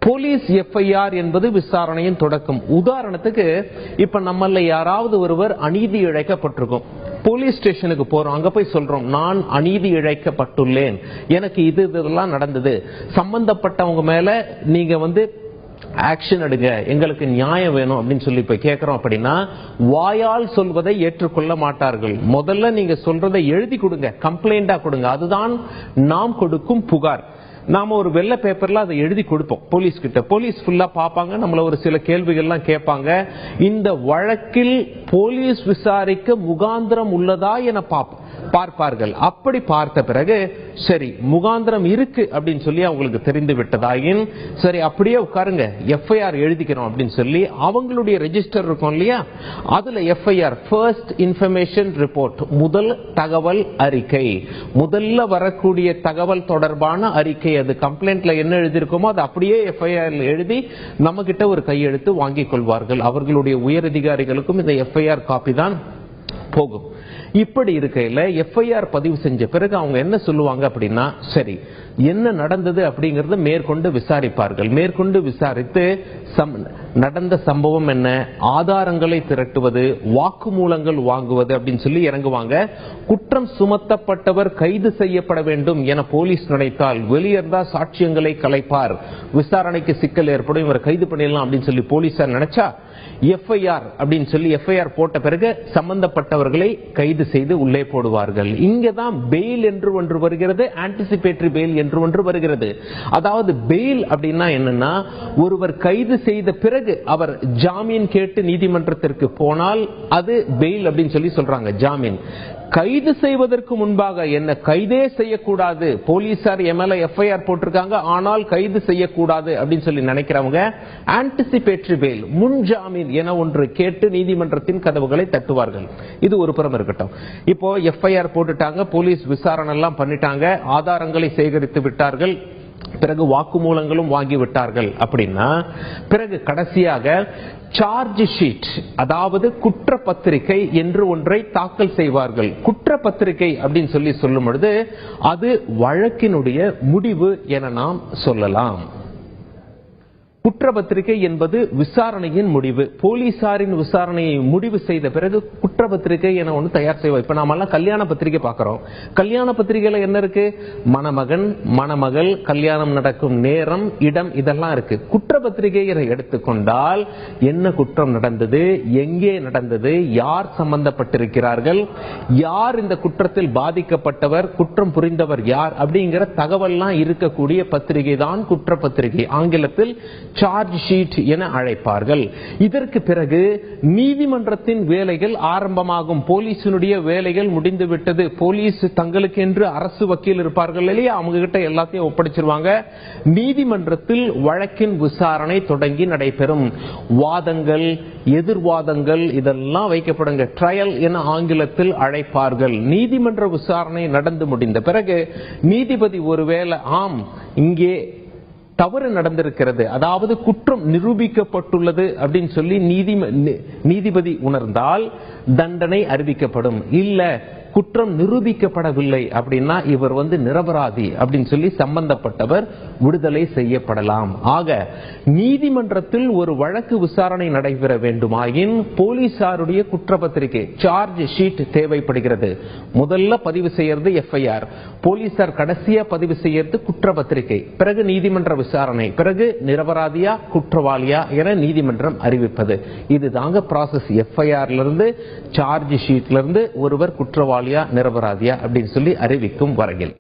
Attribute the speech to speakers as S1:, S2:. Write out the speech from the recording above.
S1: Police FIR என்பது விசாரணையின் தொடக்கம். உதாரணத்துக்கு இப்ப நம்மள யாராவது ஒருவர் அநீதி இழைக்கப்பட்டிருக்கும், போலீஸ் ஸ்டேஷனுக்கு போறோம், அங்க போய் சொல்றோம் நான் அநீதி இழைக்கப்பட்டுள்ளேன், எனக்கு இதெல்லாம் நடந்தது, சம்பந்தப்பட்டவங்க மேல நீங்க ஆக்ஷன் எடுங்க, எங்களுக்கு நியாயம் வேணும் அப்படின்னு சொல்லி போய் கேட்கிறோம் அப்படின்னா வாயால் சொல்வதை ஏற்றுக்கொள்ள மாட்டார்கள். முதல்ல நீங்க சொல்றதை எழுதி கொடுங்க, கம்ப்ளைண்டா கொடுங்க, அதுதான் நாம் கொடுக்கும் புகார். நாம ஒரு வெள்ளை பேப்பர்ல அதை எழுதி கொடுப்போம் போலீஸ் கிட்ட. போலீஸ் ஃபுல்லா பாப்பாங்க, நம்மள ஒரு சில கேள்விகள்லாம் கேட்பாங்க. இந்த வழக்கில் போலீஸ் விசாரிக்க முகாந்திரம் உள்ளதா என பார்ப்பார்கள். அப்படி பார்த்த பிறகு சரி முகாந்திரம் இருக்கு அப்படின்னு சொல்லி அவங்களுக்கு தெரிந்து விட்டதாயின் சரி அப்படியே உட்காருங்க, எஃப்ஐஆர் எழுதிக்கிறோம் அப்படின்னு சொல்லி அவங்களுடைய ரெஜிஸ்டர் இருக்கும் இல்லையா, அதுல எஃப்ஐஆர் ஃபர்ஸ்ட் இன்ஃபர்மேஷன் ரிப்போர்ட், முதல் தகவல் அறிக்கை, முதல்ல வரக்கூடிய தகவல் தொடர்பான அறிக்கை, அது கம்ப்ளைண்ட்ல என்ன எழுதியிருக்கோமோ அது அப்படியே எஃப்ஐஆர் எழுதி நம்ம கிட்ட ஒரு கையெழுத்து வாங்கிக் கொள்வார்கள். அவர்களுடைய உயர் அதிகாரிகளுக்கும் இந்த எஃப்ஐஆர் காப்பி தான் போகும். இப்படி இருக்கையில எஃப்ஐஆர் பதிவு செஞ்ச பிறகு அவங்க என்ன சொல்லுவாங்க அப்படின்னா சரி என்ன நடந்தது அப்படிங்கறத மேற்கொண்டு விசாரிப்பார்கள். மேற்கொண்டு விசாரித்து நடந்த சம்பவம் என்ன, ஆதாரங்களை திரட்டுவது, வாக்குமூலங்கள் வாங்குவது அப்படின்னு சொல்லி இறங்குவாங்க. குற்றம் சுமத்தப்பட்டவர் கைது செய்யப்பட வேண்டும் என போலீஸ் நினைத்தால் வெளியேறதா சாட்சியங்களை கலைப்பார், விசாரணைக்கு சிக்கல் ஏற்படும், இவரை கைது பண்ணிடலாம் அப்படின்னு சொல்லி போலீசார் நினைச்சா எஃப்ஐஆர் அப்படின்னு சொல்லி எஃப்ஐஆர் போட்ட பிறகு சம்பந்தப்பட்டவர்களை கைது செய்து உள்ளே போடுவார்கள். இங்கதான் பெயில் என்று ஒன்று வருகிறது, ஆன்டிசிபேட்டரி பெயில் என்று ஒன்று வருகிறது. அதாவது பெயில் அப்படின்னா என்னன்னா, ஒருவர் கைது செய்த பிறகு அவர் ஜாமீன் கேட்டு நீதிமன்றத்திற்கு போனால் அது பெயில் அப்படின்னு சொல்லி சொல்றாங்க, ஜாமீன். கைது செய்வதற்கு முன்பாக என்ன கைதே செய்யக்கூடாது, போலீசார் எம்எல்ஏ எஃப்ஐஆர் போட்டிருக்காங்க ஆனால் கைது செய்யக்கூடாது அப்படின்னு சொல்லி நினைக்கிறவங்க ஆன்டிசிபேட்டரி பெயில், முன் ஜாமீன் என ஒன்று கேட்டு நீதிமன்றத்தின் கதவுகளை தட்டுவார்கள். இது ஒரு புறம் இருக்கட்டும். இப்போ எஃப்ஐஆர் போட்டுட்டாங்க, போலீஸ் விசாரணை எல்லாம் பண்ணிட்டாங்க, ஆதாரங்களை சேகரித்து விட்டார்கள், பிறகு வாக்குமூலங்களும் வாங்கி விட்டார்கள் அப்படின்னா பிறகு கடைசியாக சார்ஜ் ஷீட், அதாவது குற்றப்பத்திரிகை என்று ஒன்றை தாக்கல் செய்வார்கள். குற்றப்பத்திரிகை அப்படின்னு சொல்லி சொல்லும் பொழுது அது வழக்கினுடைய முடிவு என நாம் சொல்லலாம். குற்றப்பத்திரிகை என்பது விசாரணையின் முடிவு. போலீசாரின் விசாரணையை முடிவு செய்த பிறகு குற்றப்பத்திரிகை என ஒன்று தயார் செய்வோம். இப்ப நாம எல்லாம் கல்யாண பத்திரிகை பார்க்கிறோம். கல்யாண பத்திரிகையில என்ன இருக்கு, மணமகன் மணமகள், கல்யாணம் நடக்கும் நேரம் இடம் இதெல்லாம் இருக்கு. குற்றப்பத்திரிகையை எடுத்துக்கொண்டால் என்ன குற்றம் நடந்தது, எங்கே நடந்தது, யார் சம்பந்தப்பட்டிருக்கிறார்கள், யார் இந்த குற்றத்தில் பாதிக்கப்பட்டவர், குற்றம் புரிந்தவர் யார் அப்படிங்கிற தகவல்லாம் இருக்கக்கூடிய பத்திரிகை தான் குற்றப்பத்திரிகை. ஆங்கிலத்தில் சார்ஜ் ஷீட் என அழைப்பார்கள். இதற்கு பிறகு நீதிமன்றத்தின் வேலைகள் ஆரம்பமாகும். போலீசினுடைய வேலைகள் முடிந்துவிட்டது. போலீஸ் தங்களுக்கு என்று அரசு வக்கீல் இருப்பார்கள் இல்லையா, அவங்க கிட்ட எல்லாத்தையும் ஒப்படைச்சிருவாங்க. நீதிமன்றத்தில் வழக்கின் விசாரணை தொடங்கி நடைபெறும். வாதங்கள், எதிர்வாதங்கள் இதெல்லாம் வைக்கப்படுங்க, ட்ரையல் என ஆங்கிலத்தில் அழைப்பார்கள். நீதிமன்ற விசாரணை நடந்து முடிந்த பிறகு நீதிபதி ஒருவேளை ஆம் இங்கே தவறு நடந்திருக்கிறது, அதாவது குற்றம் நிரூபிக்கப்பட்டுள்ளது அப்படின்னு சொல்லி நீதிபதி உணர்ந்தால் தண்டனை அறிவிக்கப்படும். இல்ல குற்றம் நிரூபிக்கப்படவில்லை அப்படின்னா இவர் நிரபராதி அப்படின்னு சொல்லி சம்பந்தப்பட்டவர் விடுதலை செய்யப்படலாம். ஆக நீதிமன்றத்தில் ஒரு வழக்கு விசாரணை நடைபெற வேண்டுமாயின் போலீசாருடைய குற்றப்பத்திரிகை சார்ஜ் ஷீட் தேவைப்படுகிறது. முதல்ல பதிவு செய்யறது எஃப்ஐஆர், போலீசார் கடைசியா பதிவு செய்யறது குற்றப்பத்திரிகை, பிறகு நீதிமன்ற விசாரணை, பிறகு நிரபராதியா குற்றவாளியா என நீதிமன்றம் அறிவிப்பது. இதுதாங்க ப்ராசஸ். எஃப்ஐஆர்ல இருந்து சார்ஜ் ஷீட்ல இருந்து ஒருவர் குற்றவாளி நிரபராதியா அப்படின்னு சொல்லி அறிவிக்கும் வரையில்.